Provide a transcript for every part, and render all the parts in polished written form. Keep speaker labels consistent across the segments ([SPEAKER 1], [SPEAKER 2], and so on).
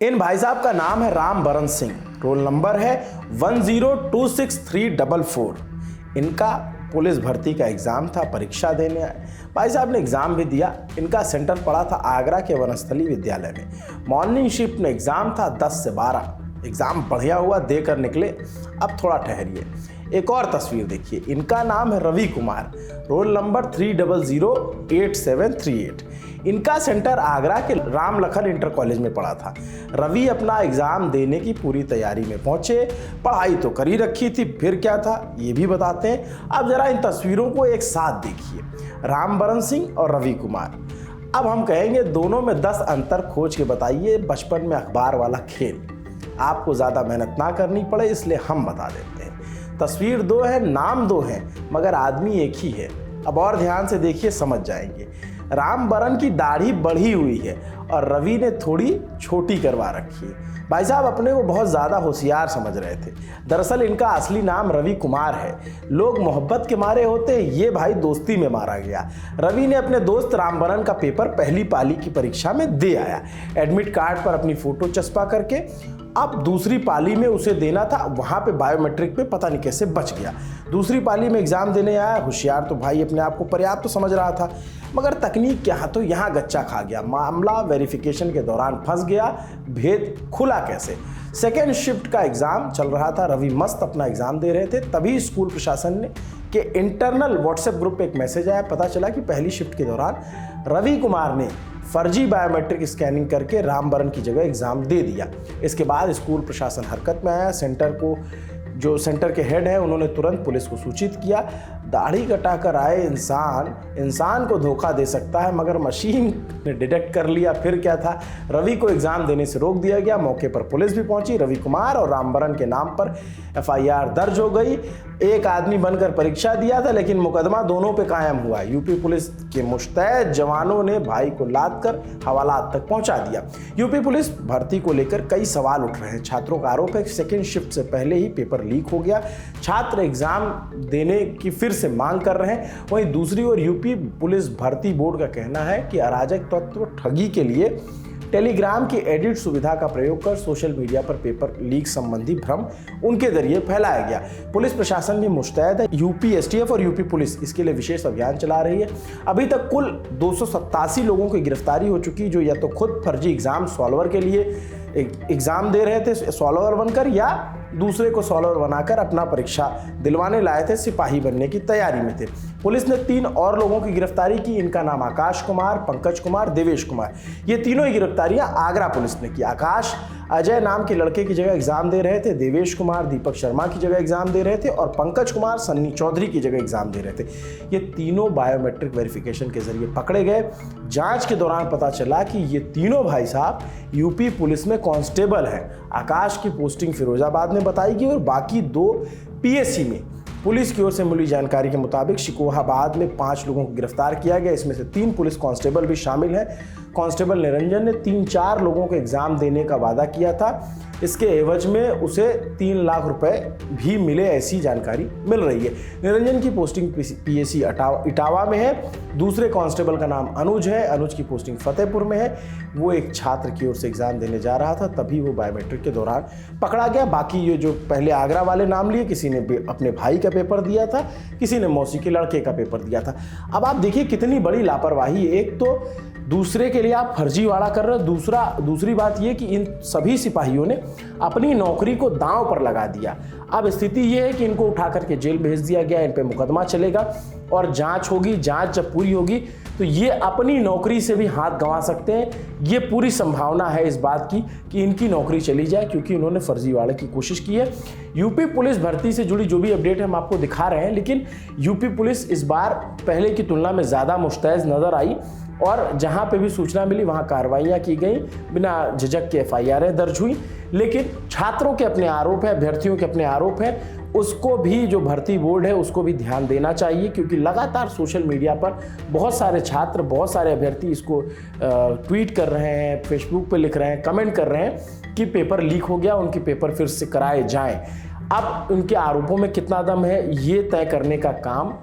[SPEAKER 1] इन भाई साहब का नाम है राम बरन सिंह, रोल नंबर है 10263444। इनका पुलिस भर्ती का एग्ज़ाम था, परीक्षा देने आए भाई साहब ने एग्ज़ाम भी दिया। इनका सेंटर पड़ा था आगरा के वनस्थली विद्यालय में। मॉर्निंग शिफ्ट में एग्ज़ाम था 10 से 12। एग्ज़ाम बढ़िया हुआ, देकर निकले। अब थोड़ा ठहरिए, एक और तस्वीर देखिए। इनका नाम है रवि कुमार, रोल नंबर 30083738। इनका सेंटर आगरा के राम लखन इंटर कॉलेज में पड़ा था। रवि अपना एग्ज़ाम देने की पूरी तैयारी में पहुंचे। पढ़ाई तो कर ही रखी थी, फिर क्या था ये भी बताते हैं। अब जरा इन तस्वीरों को एक साथ देखिए, राम बरन सिंह और रवि कुमार। अब हम कहेंगे दोनों में 10 अंतर खोज के बताइए। बचपन में अखबार वाला खेल, आपको ज़्यादा मेहनत ना करनी पड़े इसलिए हम बता देते हैं। तस्वीर दो है, नाम दो है, मगर आदमी एक ही है। अब और ध्यान से देखिए, समझ जाएंगे। राम बरन की दाढ़ी बढ़ी हुई है और रवि ने थोड़ी छोटी करवा रखी है। भाई साहब अपने को बहुत ज़्यादा होशियार समझ रहे थे। दरअसल इनका असली नाम रवि कुमार है। लोग मोहब्बत के मारे होते, ये भाई दोस्ती में मारा गया। रवि ने अपने दोस्त राम बरन का पेपर पहली पाली की परीक्षा में दे आया, एडमिट कार्ड पर अपनी फ़ोटो चस्पा करके। अब दूसरी पाली में उसे देना था, वहाँ पे बायोमेट्रिक पे पता नहीं कैसे बच गया। दूसरी पाली में एग्ज़ाम देने आया। होशियार तो भाई अपने आप को पर्याप्त तो समझ रहा था, मगर तकनीक के हाथों यहाँ गच्चा खा गया। मामला वेरिफिकेशन के दौरान फंस गया। भेद खुला कैसे? सेकेंड शिफ्ट का एग्ज़ाम चल रहा था। रवि मस्त अपना एग्ज़ाम दे रहे थे, तभी स्कूल प्रशासन ने के इंटरनल व्हाट्सएप ग्रुप पे एक मैसेज आया। पता चला कि पहली शिफ्ट के दौरान रवि कुमार ने फर्जी बायोमेट्रिक स्कैनिंग करके राम बरन की जगह एग्ज़ाम दे दिया। इसके बाद स्कूल प्रशासन हरकत में आया। जो सेंटर के हेड हैं उन्होंने तुरंत पुलिस को सूचित किया। दाढ़ी कटाकर आए इंसान को धोखा दे सकता है, मगर मशीन ने डिटेक्ट कर लिया। फिर क्या था, रवि को एग्ज़ाम देने से रोक दिया गया। मौके पर पुलिस भी पहुंची। रवि कुमार और राम बरन के नाम पर FIR दर्ज हो गई। एक आदमी बनकर परीक्षा दिया था, लेकिन मुकदमा दोनों पे कायम हुआ। यूपी पुलिस के मुस्तैद जवानों ने भाई को लाद कर हवालात तक पहुंचा दिया। यूपी पुलिस भर्ती को लेकर कई सवाल उठ रहे हैं। छात्रों का आरोप है कि सेकेंड शिफ्ट से पहले ही पेपर लीक हो गया। छात्र एग्जाम देने की फिर से मांग कर रहे हैं। वहीं दूसरी ओर यूपी पुलिस भर्ती बोर्ड का कहना है कि अराजक तत्व ठगी के लिए टेलीग्राम की एडिट सुविधा का प्रयोग कर सोशल मीडिया पर पेपर लीक संबंधी भ्रम उनके जरिए फैलाया गया। पुलिस प्रशासन भी मुस्तैद है। यूपी STF और यूपी पुलिस इसके लिए विशेष अभियान चला रही है। अभी तक कुल 287 लोगों की गिरफ्तारी हो चुकी, जो या तो खुद फर्जी एग्जाम सॉल्वर के लिए एग्जाम दे रहे थे सॉल्वर बनकर, या दूसरे को सॉल्वर बनाकर अपना परीक्षा दिलवाने लाए थे, सिपाही बनने की तैयारी में थे। पुलिस ने 3 और लोगों की गिरफ्तारी की। इनका नाम आकाश कुमार, पंकज कुमार, देवेश कुमार। ये तीनों ही गिरफ्तारियां आगरा पुलिस ने की। आकाश अजय नाम के लड़के की जगह एग्जाम दे रहे थे, देवेश कुमार दीपक शर्मा की जगह एग्जाम दे रहे थे और पंकज कुमार सन्नी चौधरी की जगह एग्जाम दे रहे थे। ये तीनों बायोमेट्रिक वेरिफिकेशन के जरिए पकड़े गए। जांच के दौरान पता चला कि ये तीनों भाई साहब यूपी पुलिस में कांस्टेबल हैं। आकाश की पोस्टिंग फिरोजाबाद में बताई गई और बाकी 2 PSC में। पुलिस की ओर से मिली जानकारी के मुताबिक शिकोहाबाद में 5 लोगों को गिरफ्तार किया गया। इसमें से 3 पुलिस कांस्टेबल भी शामिल हैं। कांस्टेबल निरंजन ने 3-4 लोगों को एग्जाम देने का वादा किया था। इसके एवज में उसे 3 लाख रुपए भी मिले, ऐसी जानकारी मिल रही है। निरंजन की पोस्टिंग PSC इटावा में है। दूसरे कांस्टेबल का नाम अनुज है। अनुज की पोस्टिंग फतेहपुर में है। वो एक छात्र की ओर से एग्जाम देने जा रहा था, तभी वो बायोमेट्रिक के दौरान पकड़ा गया। बाकी ये जो पहले आगरा वाले नाम लिए, किसी ने अपने भाई का पेपर दिया था, किसी ने मौसी के लड़के का पेपर दिया था। अब आप देखिए कितनी बड़ी लापरवाही। एक तो दूसरे के लिए आप फर्जीवाड़ा कर रहे हो, दूसरी बात ये कि इन सभी सिपाहियों ने अपनी नौकरी को दांव पर लगा दिया। अब स्थिति ये है कि इनको उठा करके जेल भेज दिया गया। इन पे मुकदमा चलेगा और जांच होगी। जांच जब पूरी होगी तो ये अपनी नौकरी से भी हाथ गंवा सकते हैं। ये पूरी संभावना है इस बात की कि इनकी नौकरी चली जाए, क्योंकि इन्होंने फर्जीवाड़े की कोशिश की है। यूपी पुलिस भर्ती से जुड़ी जो भी अपडेट हम आपको दिखा रहे हैं, लेकिन यूपी पुलिस इस बार पहले की तुलना में ज़्यादा मुस्तैद नज़र आई और जहां पे भी सूचना मिली वहां कार्रवाइयां की गई। बिना झिझक के FIR दर्ज हुई। लेकिन छात्रों के अपने आरोप है, अभ्यर्थियों के अपने आरोप है, उसको भी जो भर्ती बोर्ड है उसको भी ध्यान देना चाहिए, क्योंकि लगातार सोशल मीडिया पर बहुत सारे छात्र, बहुत सारे अभ्यर्थी इसको ट्वीट कर रहे हैं, फेसबुक पे लिख रहे हैं, कमेंट कर रहे हैं कि पेपर लीक हो गया, उनके पेपर फिर से कराए जाएं। अब उनके आरोपों में कितना दम है ये तय करने का काम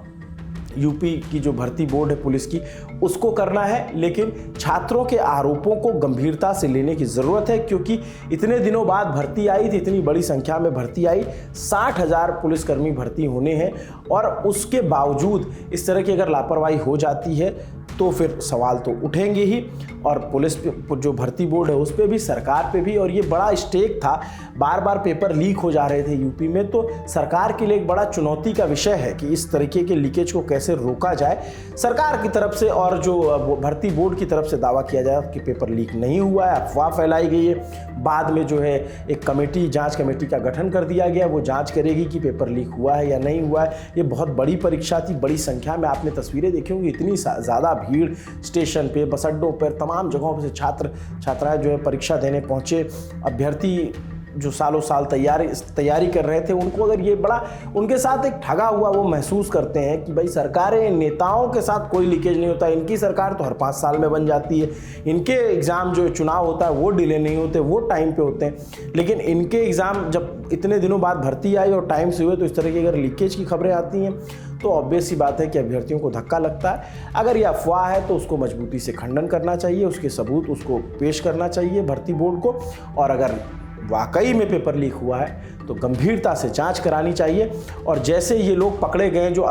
[SPEAKER 1] यूपी की जो भर्ती बोर्ड है पुलिस की उसको करना है, लेकिन छात्रों के आरोपों को गंभीरता से लेने की ज़रूरत है, क्योंकि इतने दिनों बाद भर्ती आई थी, इतनी बड़ी संख्या में भर्ती आई, 60,000 पुलिसकर्मी भर्ती होने हैं और उसके बावजूद इस तरह की अगर लापरवाही हो जाती है तो फिर सवाल तो उठेंगे ही। और पुलिस जो भर्ती बोर्ड है उस पर भी, सरकार पे भी, और ये बड़ा स्टेक था, बार बार पेपर लीक हो जा रहे थे यूपी में, तो सरकार के लिए एक बड़ा चुनौती का विषय है कि इस तरीके के लीकेज को कैसे रोका जाए। सरकार की तरफ से और जो भर्ती बोर्ड की तरफ से दावा किया जाए कि पेपर लीक नहीं हुआ है, अफवाह फैलाई गई है। बाद में जो है एक कमेटी, जांच कमेटी का गठन कर दिया गया, वो जांच करेगी कि पेपर लीक हुआ है या नहीं हुआ है। ये बहुत बड़ी परीक्षा थी, बड़ी संख्या में आपने तस्वीरें देखी होंगी, इतनी ज़्यादा भीड़ स्टेशन पे, बस अड्डों पर, तमाम जगहों से छात्र छात्राएं जो है परीक्षा देने पहुंचे। अभ्यर्थी जो सालों साल तैयारी कर रहे थे, उनको अगर ये बड़ा उनके साथ एक ठगा हुआ वो महसूस करते हैं कि भाई सरकारें, नेताओं के साथ कोई लीकेज नहीं होता, इनकी सरकार तो हर 5 साल में बन जाती है, इनके एग्ज़ाम जो चुनाव होता है वो डिले नहीं होते, वो टाइम पे होते हैं, लेकिन इनके एग्ज़ाम जब इतने दिनों बाद भर्ती आई और टाइम से हुए तो इस तरह की अगर लीकेज की खबरें आती हैं तो ऑब्वियस सी बात है कि अभ्यर्थियों को धक्का लगता है। अगर ये अफवाह है तो उसको मजबूती से खंडन करना चाहिए, उसके सबूत उसको पेश करना चाहिए भर्ती बोर्ड को, और अगर वाकई में पेपर लीक हुआ है तो गंभीरता से जांच करानी चाहिए। और जैसे ये लोग पकड़े गए जो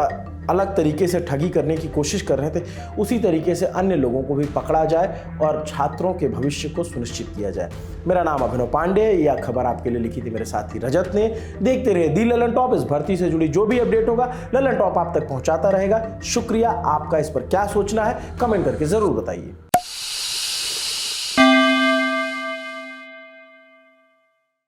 [SPEAKER 1] अलग तरीके से ठगी करने की कोशिश कर रहे थे, उसी तरीके से अन्य लोगों को भी पकड़ा जाए और छात्रों के भविष्य को सुनिश्चित किया जाए। मेरा नाम अभिनव पांडे, यह खबर आपके लिए लिखी थी मेरे साथी रजत ने। देखते रहिए दी ललन टॉप, इस भर्ती से जुड़ी जो भी अपडेट होगा ललन टॉप आप तक पहुंचाता रहेगा। शुक्रिया। आपका इस पर क्या सोचना है कमेंट करके जरूर बताइए।